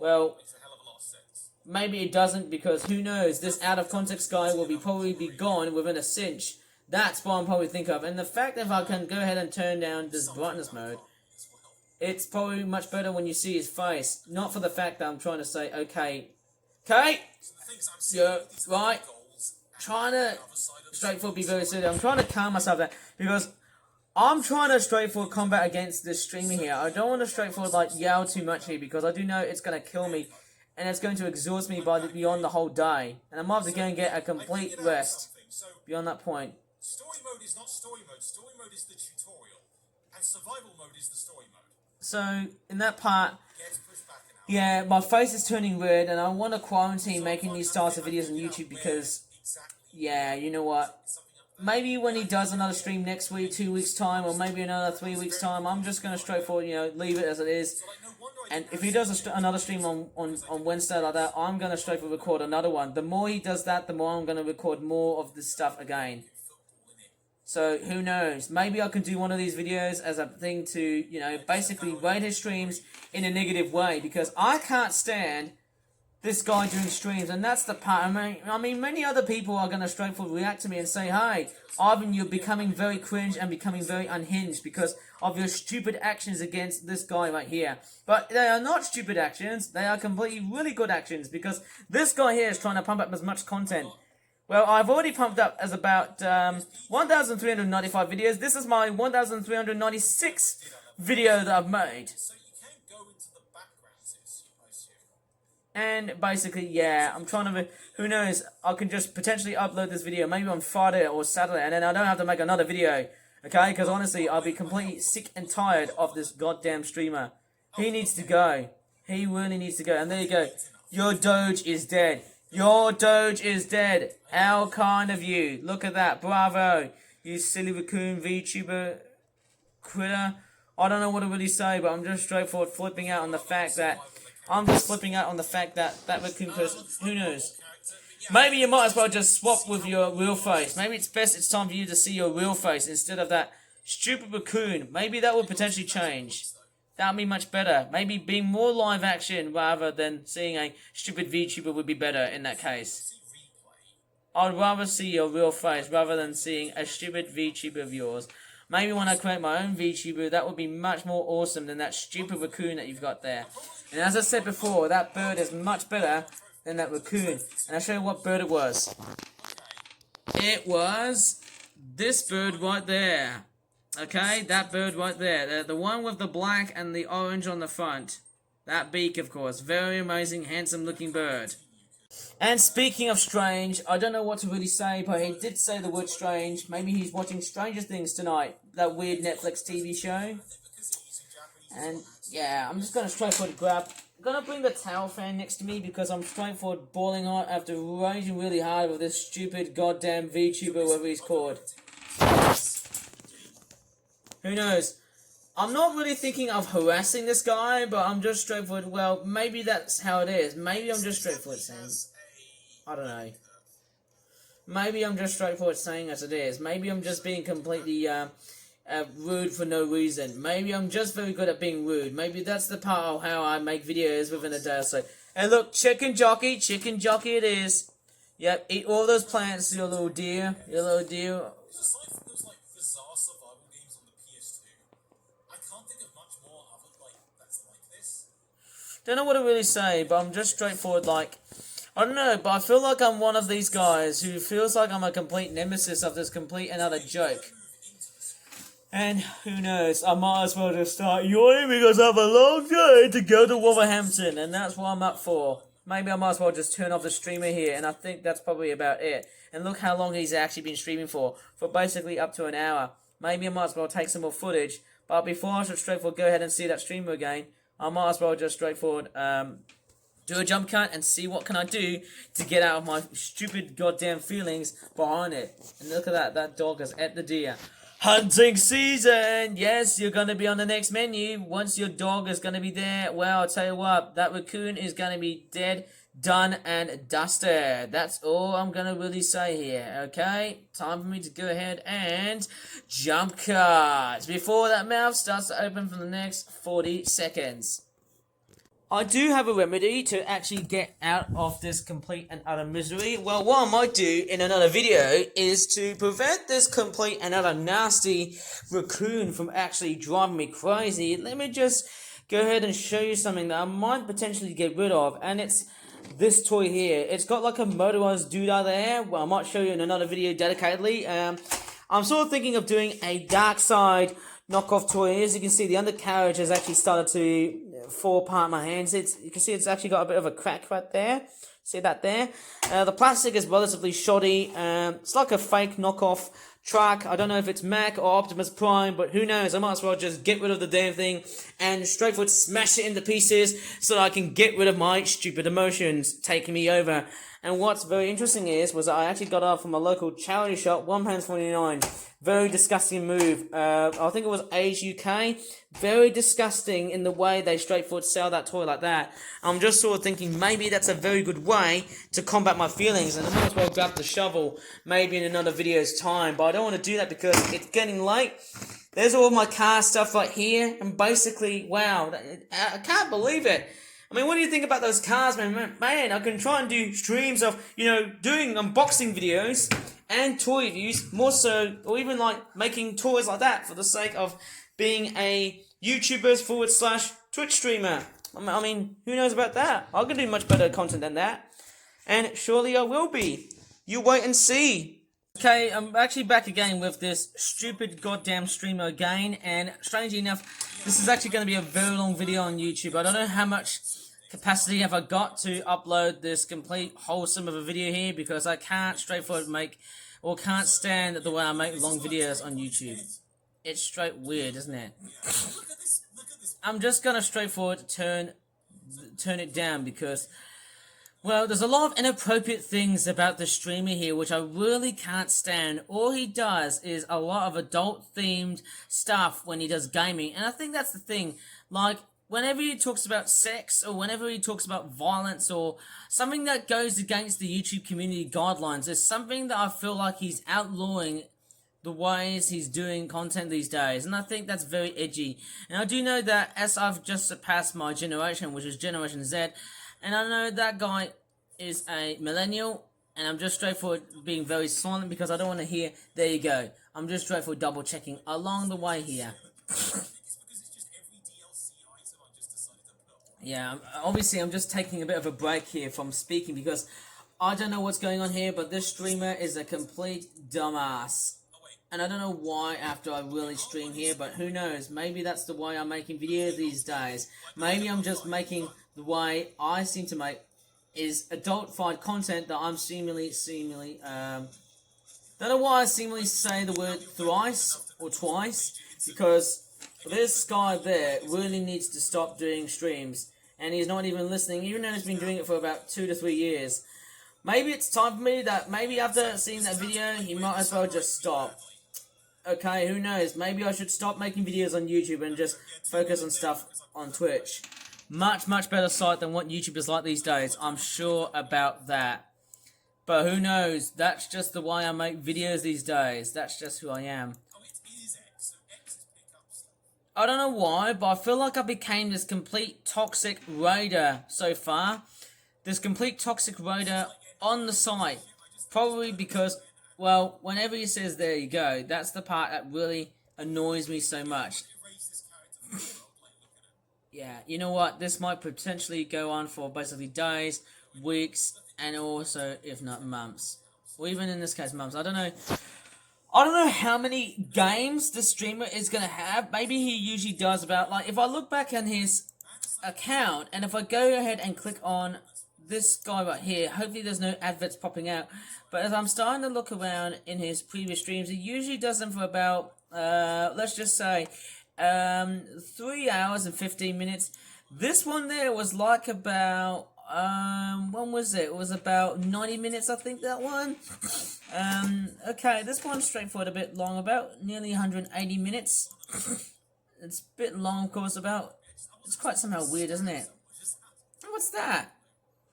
Well, maybe it doesn't, because who knows, this out of context guy will probably be gone within a cinch. That's what I'm probably think of. And the fact that if I can go ahead and turn down this brightness mode, it's probably much better when you see his face. Not for the fact that I'm trying to say, okay, yeah, right, trying to straightforward be very serious. I'm trying to calm myself down because I'm trying to straightforward combat against this streamer here. I don't want to straightforward like yell too much here because I do know it's going to kill me and it's going to exhaust me beyond the whole day. And I'm have to go and get a complete rest So, beyond that point. story mode is not story mode. Story mode is the tutorial, and survival mode is the story mode. So in that part, Gets pushed back an hour. yeah, my face is turning red, and I want to quarantine making these styles of videos on YouTube because, yeah, you know what? Maybe when he does another stream next week, 2 weeks time, or maybe another 3 weeks time, I'm just gonna straightforward, leave it as it is. And if he does another stream on Wednesday like that, I'm gonna straightforward record another one. The more he does that, the more I'm gonna record more of this stuff again. So who knows? Maybe I can do one of these videos as a thing to, basically rate his streams in a negative way, because I can't stand this guy doing streams, and that's the part. I mean, many other people are going to straightforward react to me and say, "Hey, Ivan, you're becoming very cringe and becoming very unhinged because of your stupid actions against this guy right here." But they are not stupid actions. They are completely really good actions, because this guy here is trying to pump up as much content. Well, I've already pumped up as about 1,395 videos. This is my 1,396th video that I've made. So you can go into the backgrounds, I assume. And basically, yeah, I'm trying to, who knows, I can just potentially upload this video maybe on Friday or Saturday, and then I don't have to make another video, okay? Because honestly, I'll be completely sick and tired of this goddamn streamer. He needs to go. He really needs to go. And there you go. Your Doge is dead. Your Doge is dead. How kind of you. Look at that. Bravo. You silly raccoon VTuber critter. I don't know what to really say, but I'm just straightforward flipping out on the fact that that raccoon person, who knows? Maybe you might as well just swap with your real face. Maybe it's time for you to see your real face instead of that stupid raccoon. Maybe that would potentially change. That would be much better. Maybe being more live action rather than seeing a stupid VTuber would be better in that case. I'd rather see your real face rather than seeing a stupid VTuber of yours. Maybe when I create my own VTuber, that would be much more awesome than that stupid raccoon that you've got there. And as I said before, that bird is much better than that raccoon. And I'll show you what bird it was. It was this bird right there. Okay, that bird right there. The one with the black and the orange on the front. That beak, of course. Very amazing, handsome looking bird. And speaking of strange, I don't know what to really say, but he did say the word strange. Maybe he's watching Stranger Things tonight. That weird Netflix TV show. And yeah, I'm just going to straightforward grab. I'm going to bring the towel fan next to me because I'm straightforward boiling hot after raging really hard with this stupid goddamn VTuber, whatever he's called. Who knows? I'm not really thinking of harassing this guy, but I'm just straightforward. Well, maybe that's how it is. Maybe I'm just straightforward saying. I don't know. Maybe I'm just straightforward saying as it is. Maybe I'm just being completely rude for no reason. Maybe I'm just very good at being rude. Maybe that's the part of how I make videos within a day or so. And look, chicken jockey it is. Yep, eat all those plants, you little deer. You little deer. Aside from those bizarre survival games on the PS2, I can't think of much more of it that's like this. Don't know what to really say, but I'm just straightforward I don't know, but I feel like I'm one of these guys who feels like I'm a complete nemesis of this complete and utter joke. And who knows, I might as well just start yawning because I have a long day to go to Wolverhampton, and that's what I'm up for. Maybe I might as well just turn off the streamer here, and I think that's probably about it. And look how long he's actually been streaming for basically up to an hour. Maybe I might as well take some more footage, but before I should straightforward go ahead and see that streamer again, I might as well just straightforward do a jump cut and see what can I do to get out of my stupid goddamn feelings behind it. And look at that dog is at the deer. Hunting season! Yes, you're going to be on the next menu. Once your dog is going to be there, well, I'll tell you what, that raccoon is going to be dead, done, and dusted. That's all I'm going to really say here, okay? Time for me to go ahead and jump cut before that mouth starts to open for the next 40 seconds. I do have a remedy to actually get out of this complete and utter misery. Well, what I might do in another video is to prevent this complete and utter nasty raccoon from actually driving me crazy. Let me just go ahead and show you something that I might potentially get rid of, and it's this toy here. It's got like a motorized doodah there. Well, I might show you in another video dedicatedly. I'm sort of thinking of doing a dark side knockoff toy. As you can see, the undercarriage has actually started to fall apart in my hands. You can see it's actually got a bit of a crack right there. See that there? The plastic is relatively shoddy. It's like a fake knockoff truck. I don't know if it's Mac or Optimus Prime, but who knows? I might as well just get rid of the damn thing and straightforward smash it into pieces so that I can get rid of my stupid emotions taking me over. And what's very interesting was I actually got up from a local charity shop, £1.49. Very disgusting move. I think it was Age UK. Very disgusting in the way they straightforward sell that toy like that. I'm just sort of thinking maybe that's a very good way to combat my feelings, and I might as well grab the shovel maybe in another video's time. But I don't want to do that because it's getting late. There's all my car stuff right here, and basically, wow, I can't believe it. I mean, what do you think about those cars, man? Man, I can try and do streams of, doing unboxing videos and toy reviews, more so, or even like making toys like that for the sake of being a YouTuber / Twitch streamer. I mean, who knows about that? I can do much better content than that. And surely I will be. You wait and see. Okay, I'm actually back again with this stupid goddamn streamer again, and strangely enough, this is actually going to be a very long video on YouTube. I don't know how much capacity have I got to upload this complete wholesome of a video here, because I can't straightforward can't stand the way I make long videos on YouTube. It's straight weird, isn't it? I'm just going to straightforward turn it down because, well, there's a lot of inappropriate things about the streamer here which I really can't stand. All he does is a lot of adult-themed stuff when he does gaming, and I think that's the thing. Like, whenever he talks about sex, or whenever he talks about violence, or something that goes against the YouTube community guidelines, there's something that I feel like he's outlawing the ways he's doing content these days, and I think that's very edgy. And I do know that as I've just surpassed my generation, which is Generation Z, and I know that guy is a millennial, and I'm just straightforward being very silent because I don't want to hear, there you go. I'm just straightforward double checking along the way here. Yeah, obviously I'm just taking a bit of a break here from speaking because I don't know what's going on here, but this streamer is a complete dumbass. And I don't know why after I really stream here, but who knows, maybe that's the way I'm making videos these days. Maybe I'm just making the way I seem to make is adult-fied content that I'm seemingly, don't know why I seemingly say the word thrice or twice, because this guy there really needs to stop doing streams, and he's not even listening, even though he's been doing it for about 2 to 3 years. Maybe it's time for me that, maybe after seeing that video, he might as well just stop. Okay, who knows, maybe I should stop making videos on YouTube and just focus on stuff on Twitch. Much better site than what YouTube is like these days, I'm sure about that. But who knows, that's just the way I make videos these days, that's just who I am. I don't know why, but I feel like I became this complete toxic raider so far. This complete toxic raider on the site. Probably because, well, whenever he says there you go, that's the part that really annoys me so much. Yeah, you know what, this might potentially go on for basically days, weeks, and also, if not months. Or even in this case, months. I don't know how many games the streamer is going to have. Maybe he usually does about, like, if I look back on his account, and if I go ahead and click on this guy right here, hopefully there's no adverts popping out, but as I'm starting to look around in his previous streams, he usually does them for about, let's just say, 3 hours and 15 minutes. This one there was like about, when was it? It was about 90 minutes, I think, that one. Okay, this one's straightforward, a bit long, about nearly 180 minutes. It's a bit long, of course, it's quite somehow weird, isn't it? What's that?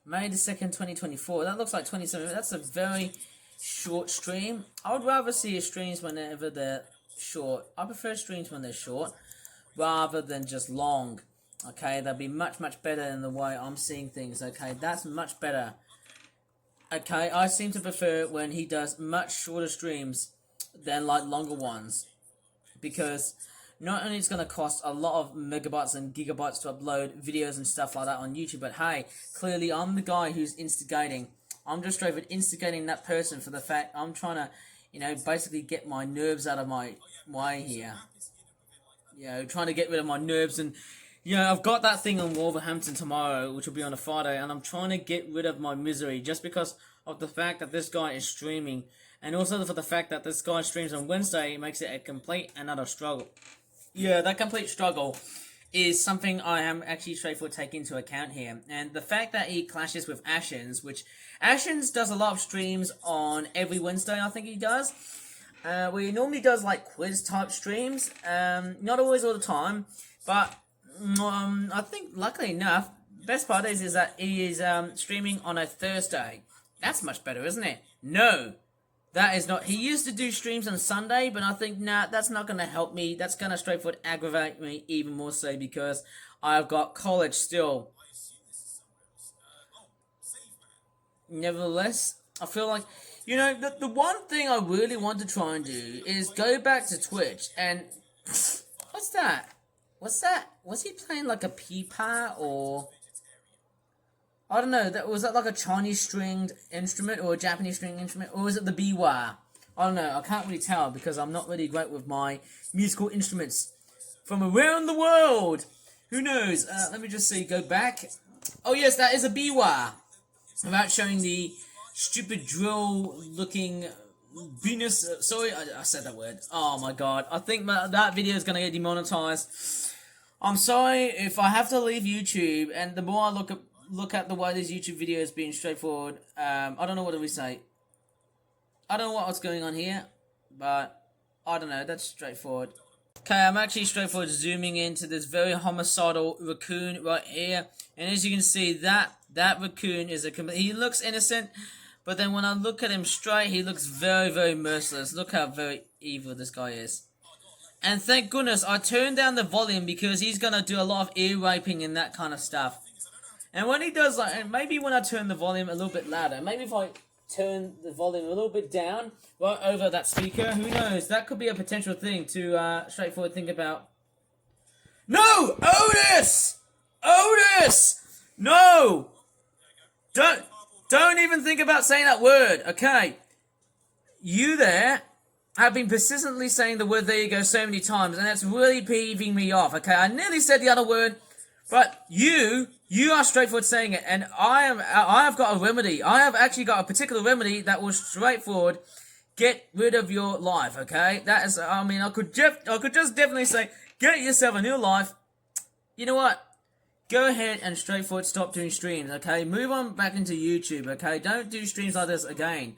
May the 2nd, 2024. That looks like 27 minutes. That's a very short stream. I would rather see streams whenever they're short. I prefer streams when they're short, rather than just long. Okay, that'd be much better than the way I'm seeing things. Okay, that's much better. Okay, I seem to prefer when he does much shorter streams than like longer ones, because not only it's going to cost a lot of megabytes and gigabytes to upload videos and stuff like that on YouTube, but hey, clearly I'm the guy who's instigating. I'm just straight for instigating that person for the fact I'm trying to, basically get my nerves out of my way here. Trying to get rid of my nerves and Yeah, I've got that thing on Wolverhampton tomorrow, which will be on a Friday, and I'm trying to get rid of my misery just because of the fact that this guy is streaming, and also for the fact that this guy streams on Wednesday makes it a complete another struggle. Yeah, that complete struggle is something I am actually straightforward taking into account here, and the fact that he clashes with Ashens, which Ashens does a lot of streams on every Wednesday, I think he does. Where he normally does like quiz type streams, not always all the time, but I think luckily enough, best part is that he is streaming on a Thursday. That's much better, isn't it? No, that is not. He used to do streams on Sunday, but I think nah, that's not going to help me. That's going to straightforward aggravate me even more so because I've got college still. I assume this is somewhere else. Save man. Nevertheless, I feel like, you know, the one thing I really want to try and do is go back to Twitch and... What's that? What's that? Was he playing like a pipa or... I don't know, was that like a Chinese stringed instrument or a Japanese stringed instrument? Or was it the biwa? I don't know, I can't really tell because I'm not really great with my musical instruments from around the world. Who knows? Let me just see, go back. Oh yes, that is a biwa. Without showing the stupid drill looking Venus. Sorry, I said that word. Oh my god. I think that video is going to get demonetized. I'm sorry if I have to leave YouTube, and the more I look at the way this YouTube video is being straightforward, I don't know what do we say. I don't know what's going on here, but I don't know, that's straightforward. Okay, I'm actually straightforward zooming into this very homicidal raccoon right here, and as you can see, that raccoon is he looks innocent, but then when I look at him straight, he looks very, very merciless. Look how very evil this guy is. And thank goodness I turned down the volume because he's gonna do a lot of ear raping and that kind of stuff. And when he does that, and maybe when I turn the volume a little bit louder, maybe if I turn the volume a little bit down, right over that speaker, who knows, that could be a potential thing to straightforward think about. No! Otis! Otis! No! Don't even think about saying that word, okay? You there have been persistently saying the word "there you go" so many times, and that's really peeving me off, okay? I nearly said the other word, but you are straightforward saying it, and I have got a remedy. I have actually got a particular remedy that will straightforward get rid of your life, okay? That is, I mean, I could just definitely say, get yourself a new life. You know what? Go ahead and straightforward stop doing streams, okay? Move on back into YouTube, okay? Don't do streams like this again.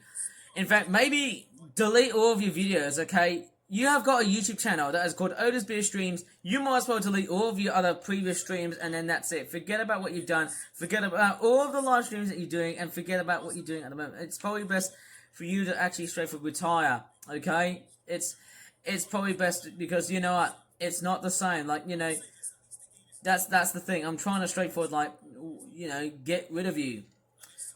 In fact, maybe delete all of your videos, okay? You have got a YouTube channel that is called Otis Beer Streams. You might as well delete all of your other previous streams, and then that's it. Forget about what you've done. Forget about all of the live streams that you're doing, and forget about what you're doing at the moment. It's probably best for you to actually straightforward retire, okay? It's probably best because, you know what? It's not the same. Like, you know, that's the thing. I'm trying to straightforward, like, you know, get rid of you.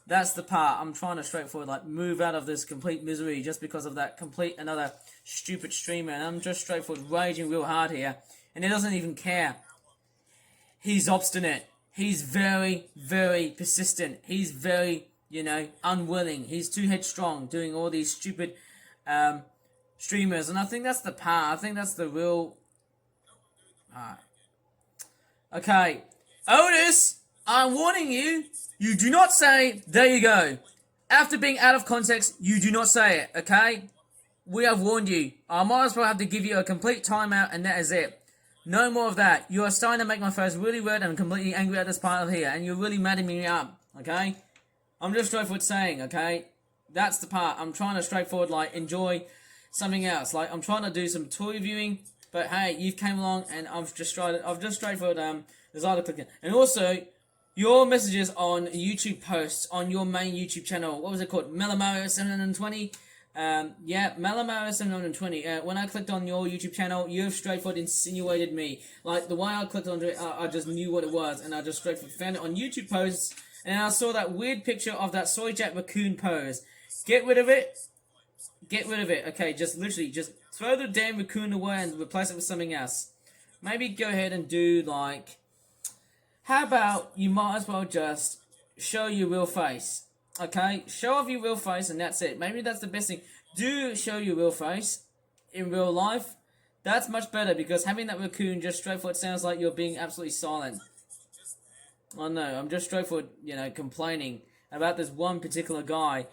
That's the part. I'm trying to straightforward, like, move out of this complete misery just because of that complete another stupid streamer. And I'm just straightforward raging real hard here. And he doesn't even care. He's obstinate. He's very, very persistent. He's very, you know, unwilling. He's too headstrong doing all these stupid streamers. And I think that's the part. I think that's the real... Okay. Otis, I'm warning you. You do not say, there you go. After being out of context, you do not say it, okay? We have warned you. I might as well have to give you a complete timeout, and that is it. No more of that. You are starting to make my face really red and completely angry at this part of here, and you're really madding me up, okay? I'm just straightforward saying, okay? That's the part. I'm trying to straightforward, like, enjoy something else. Like, I'm trying to do some toy viewing, but hey, you've came along, and I've just straightforward, decided to click it. And also, your messages on YouTube posts on your main YouTube channel, what was it called? MeleeMario 720? Yeah, MeleeMario 720. When I clicked on your YouTube channel, you have straightforward insinuated me. Like, the way I clicked on it, I just knew what it was, and I just straightforward found it on YouTube posts, and I saw that weird picture of that Soy Jack raccoon pose. Get rid of it. Get rid of it. Okay, just literally, just throw the damn raccoon away and replace it with something else. Maybe go ahead and do, like... How about you might as well just show your real face, okay? Show off your real face and that's it. Maybe that's the best thing. Do show your real face in real life. That's much better, because having that raccoon just straightforward sounds like you're being absolutely silent. Oh no, I'm just straightforward, complaining about this one particular guy.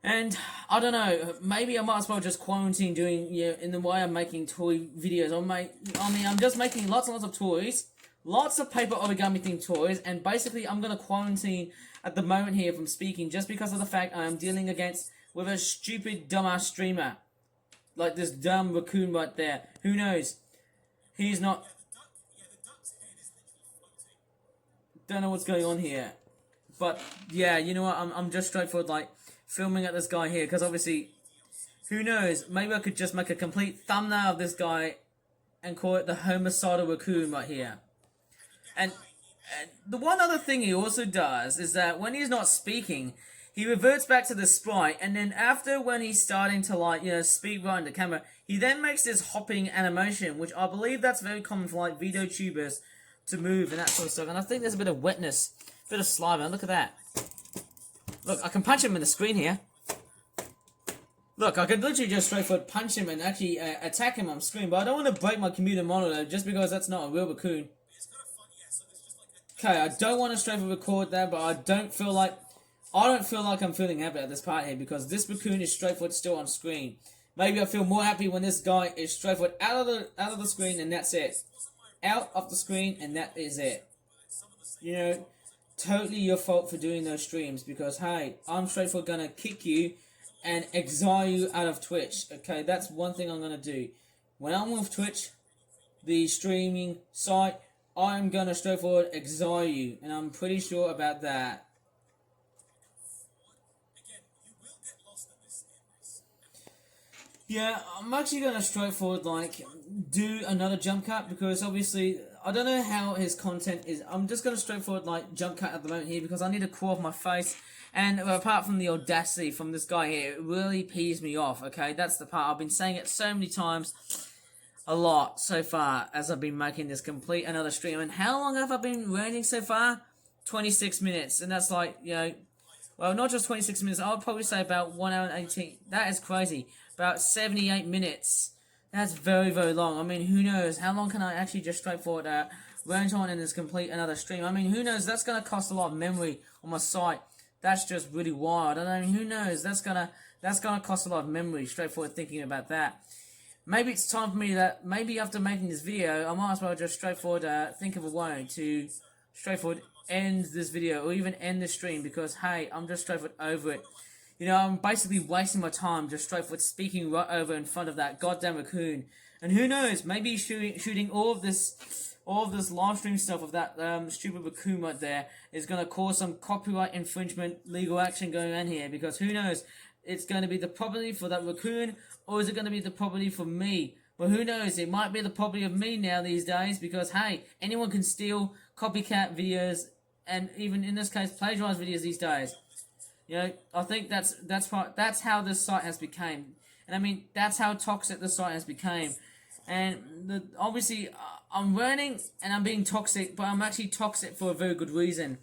And I don't know, maybe I might as well just quarantine doing, in the way I'm making toy videos. I'm just making lots and lots of toys, lots of paper origami themed toys, and basically I'm gonna quarantine at the moment here from speaking, just because of the fact I am dealing with a stupid dumbass streamer. Like this dumb raccoon right there. Who knows? He's not... Don't know what's going on here. But, yeah, you know what? I'm just straightforward, like, filming at this guy here, because obviously, who knows? Maybe I could just make a complete thumbnail of this guy and call it the homicidal raccoon right here. And the one other thing he also does is that when he's not speaking, he reverts back to the sprite, and then after, when he's starting to speak right in the camera, he then makes this hopping animation, which I believe that's very common for like video tubers to move and that sort of stuff. And I think there's a bit of wetness, a bit of saliva. Look at that. Look, I can punch him in the screen here. Look, I could literally just straightforward punch him and actually attack him on screen, but I don't want to break my computer monitor just because that's not a real raccoon. Okay, I don't want to straightforward record that, but I don't feel like I'm feeling happy at this part here, because this raccoon is straightforward still on screen. Maybe I feel more happy when this guy is straightforward out of the screen, and that's it. Out of the screen, and that is it. Totally your fault for doing those streams, because hey, I'm straightforward gonna kick you and exile you out of Twitch. Okay, that's one thing I'm gonna do. When I'm with Twitch, the streaming site, I'm gonna straightforward exile you, and I'm pretty sure about that. Yeah, I'm actually gonna straightforward do another jump cut, because obviously I don't know how his content is. I'm just gonna straightforward jump cut at the moment here, because I need to cool off my face. And apart from the audacity from this guy here, it really pees me off. Okay, that's the part. I've been saying it so many times, a lot so far, as I've been making this complete another stream. And how long have I been ranting so far? 26 minutes, and that's well, not just 26 minutes. I would probably say about 1 hour and 18. That is crazy. About 78 minutes. That's very, very long. I mean, who knows? How long can I actually just straightforward rant on in this complete another stream? I mean, who knows? That's going to cost a lot of memory on my site. That's just really wild. I mean, who knows? That's gonna cost a lot of memory, straightforward thinking about that. Maybe it's time for me maybe after making this video, I might as well just straightforward think of a way to straightforward end this video, or even end the stream, because hey, I'm just straightforward over it. I'm basically wasting my time just straightforward speaking right over in front of that goddamn raccoon. And who knows, maybe shooting all of this live stream stuff of that stupid raccoon right there is going to cause some copyright infringement legal action going on here, because who knows, it's going to be the property for that raccoon, or is it going to be the property for me? Well, who knows, it might be the property of me now these days, because hey, anyone can steal copycat videos, and even in this case plagiarize videos these days. I think that's how this site has become. And I mean, that's how toxic the site has become. And obviously, I'm learning and I'm being toxic, but I'm actually toxic for a very good reason.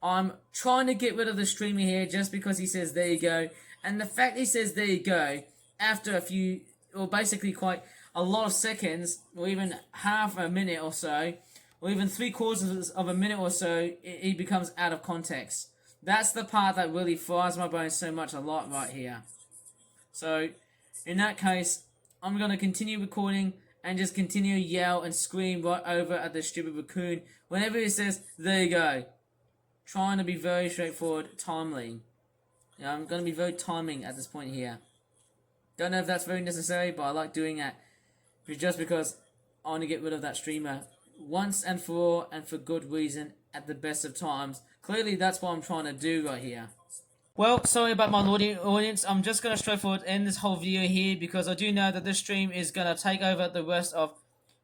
I'm trying to get rid of the streamer here just because he says, there you go. And the fact he says, there you go, after a few, or basically quite a lot of seconds, or even half a minute or so, or even 3/4 of a minute or so, he becomes out of context. That's the part that really fries my bones so much a lot right here. So, in that case, I'm going to continue recording and just continue to yell and scream right over at the stupid raccoon whenever he says, there you go. Trying to be very straightforward, timely. I'm going to be very timing at this point here. Don't know if that's very necessary, but I like doing that. Just because I want to get rid of that streamer once and for all, and for good reason, at the best of times. Clearly, that's what I'm trying to do right here. Well, sorry about my audience. I'm just going to straightforward end this whole video here, because I do know that this stream is going to take over the rest of...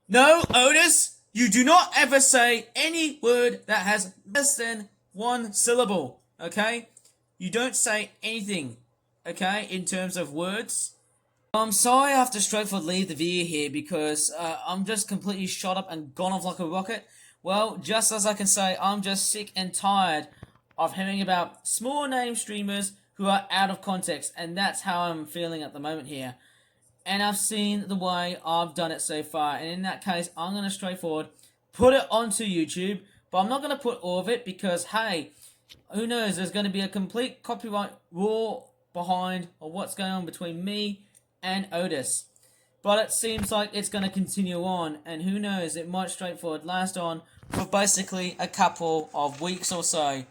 No, Otis! You do not ever say any word that has less than one syllable, okay? You don't say anything, okay, in terms of words. I'm sorry I have to straightforward leave the video here, because I'm just completely shot up and gone off like a rocket. Well, just as I can say, I'm just sick and tired of hearing about small name streamers who are out of context, and that's how I'm feeling at the moment here. and I've seen the way I've done it so far. And in that case, I'm going to straightforward put it onto YouTube, but I'm not going to put all of it because, hey, who knows, there's going to be a complete copyright war behind or what's going on between me and Otis. But it seems like it's going to continue on, and who knows, it might straightforward last on for basically a couple of weeks or so.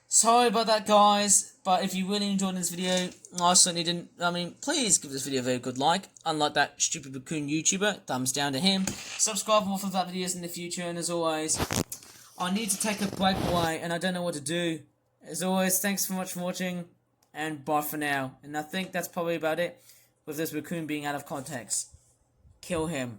Sorry about that, guys, but if you really enjoyed this video, I certainly didn't, please give this video a very good like. Unlike that stupid raccoon YouTuber, thumbs down to him. Subscribe for more for that videos in the future, and as always, I need to take a break away, and I don't know what to do. As always, thanks so much for watching, and bye for now. And I think that's probably about it with this raccoon being out of context. Kill him.